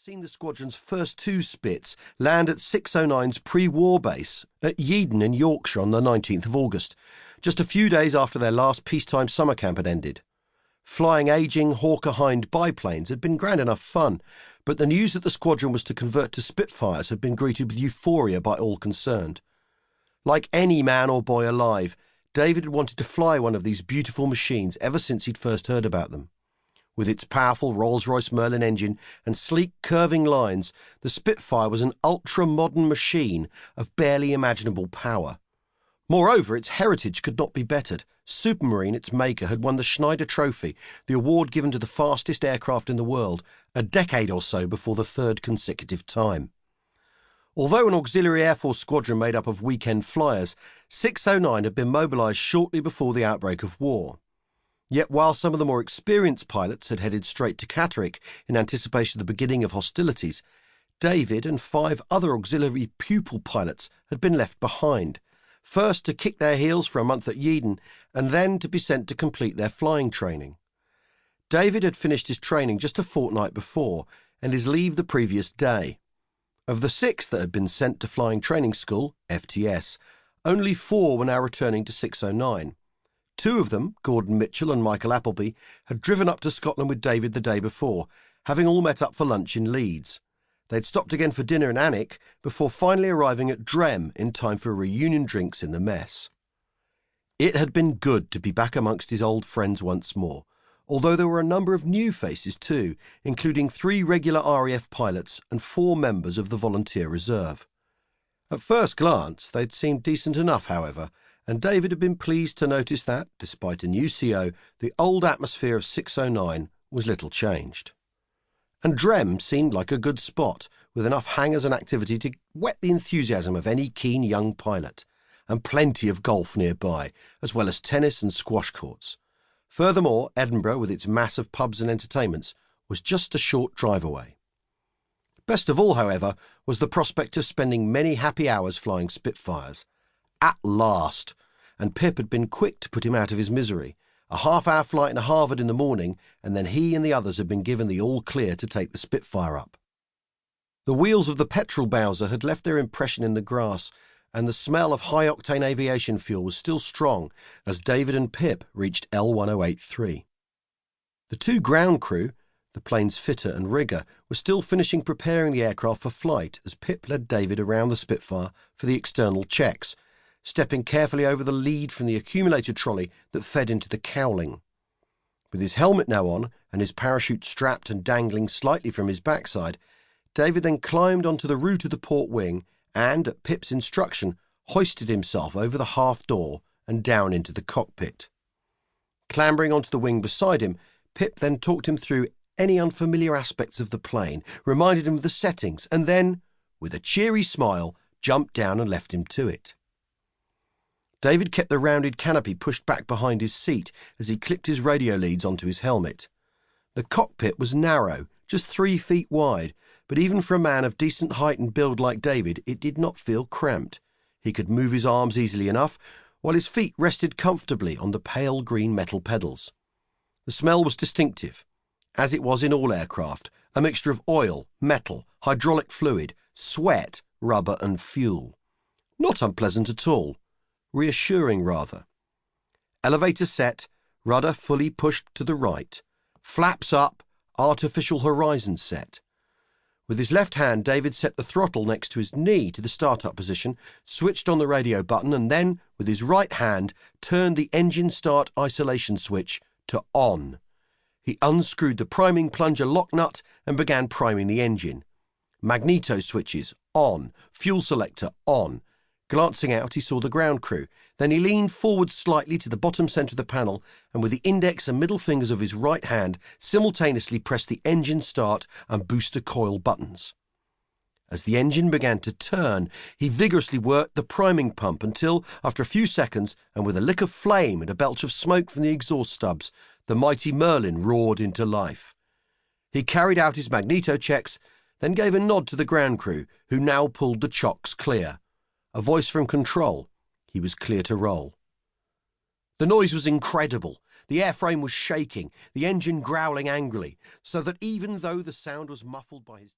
seen the squadron's first two Spits land at 609's pre-war base at Yeadon in Yorkshire on the 19th of August, just a few days after their last peacetime summer camp had ended. Flying ageing Hawker-Hind biplanes had been grand enough fun, but the news that the squadron was to convert to Spitfires had been greeted with euphoria by all concerned. Like any man or boy alive, David had wanted to fly one of these beautiful machines ever since he'd first heard about them. With its powerful Rolls-Royce Merlin engine and sleek curving lines, the Spitfire was an ultra-modern machine of barely imaginable power. Moreover, its heritage could not be bettered. Supermarine, its maker, had won the Schneider Trophy, the award given to the fastest aircraft in the world, a decade or so before the third consecutive time. Although an auxiliary Air Force squadron made up of weekend flyers, 609 had been mobilised shortly before the outbreak of war. Yet while some of the more experienced pilots had headed straight to Catterick in anticipation of the beginning of hostilities, David and 5 other auxiliary pupil pilots had been left behind, first to kick their heels for a month at Yeadon and then to be sent to complete their flying training. David had finished his training just a fortnight before and his leave the previous day. Of the 6 that had been sent to flying training school, FTS, only 4 were now returning to 609. 2 of them, Gordon Mitchell and Michael Appleby, had driven up to Scotland with David the day before, having all met up for lunch in Leeds. They'd stopped again for dinner in Alnwick before finally arriving at Drem in time for reunion drinks in the mess. It had been good to be back amongst his old friends once more, although there were a number of new faces too, including 3 regular RAF pilots and 4 members of the Volunteer Reserve. At first glance, they'd seemed decent enough, however, and David had been pleased to notice that, despite a new CO, the old atmosphere of 609 was little changed. And Drem seemed like a good spot, with enough hangars and activity to whet the enthusiasm of any keen young pilot, and plenty of golf nearby, as well as tennis and squash courts. Furthermore, Edinburgh, with its mass of pubs and entertainments, was just a short drive away. Best of all, however, was the prospect of spending many happy hours flying Spitfires. At last! And Pip had been quick to put him out of his misery. A half-hour flight to Harvard in the morning, and then he and the others had been given the all-clear to take the Spitfire up. The wheels of the petrol Bowser had left their impression in the grass, and the smell of high-octane aviation fuel was still strong as David and Pip reached L1083. The 2 ground crew, the plane's fitter and rigger, were still finishing preparing the aircraft for flight as Pip led David around the Spitfire for the external checks, stepping carefully over the lead from the accumulator trolley that fed into the cowling. With his helmet now on and his parachute strapped and dangling slightly from his backside, David then climbed onto the root of the port wing and, at Pip's instruction, hoisted himself over the half door and down into the cockpit. Clambering onto the wing beside him, Pip then talked him through any unfamiliar aspects of the plane, reminded him of the settings, and then, with a cheery smile, jumped down and left him to it. David kept the rounded canopy pushed back behind his seat as he clipped his radio leads onto his helmet. The cockpit was narrow, just 3 feet wide, but even for a man of decent height and build like David, it did not feel cramped. He could move his arms easily enough, while his feet rested comfortably on the pale green metal pedals. The smell was distinctive, as it was in all aircraft, a mixture of oil, metal, hydraulic fluid, sweat, rubber and fuel. Not unpleasant at all. Reassuring, rather. Elevator set, rudder fully pushed to the right. Flaps up, artificial horizon set. With his left hand, David set the throttle next to his knee to the start-up position, switched on the radio button, and then, with his right hand, turned the engine start isolation switch to on. He unscrewed the priming plunger lock nut and began priming the engine. Magneto switches on, fuel selector on. Glancing out, he saw the ground crew. Then he leaned forward slightly to the bottom centre of the panel and with the index and middle fingers of his right hand simultaneously pressed the engine start and booster coil buttons. As the engine began to turn, he vigorously worked the priming pump until, after a few seconds, and with a lick of flame and a belch of smoke from the exhaust stubs, the mighty Merlin roared into life. He carried out his magneto checks, then gave a nod to the ground crew, who now pulled the chocks clear. A voice from control. He was clear to roll. The noise was incredible. The airframe was shaking, the engine growling angrily, so that even though the sound was muffled by his...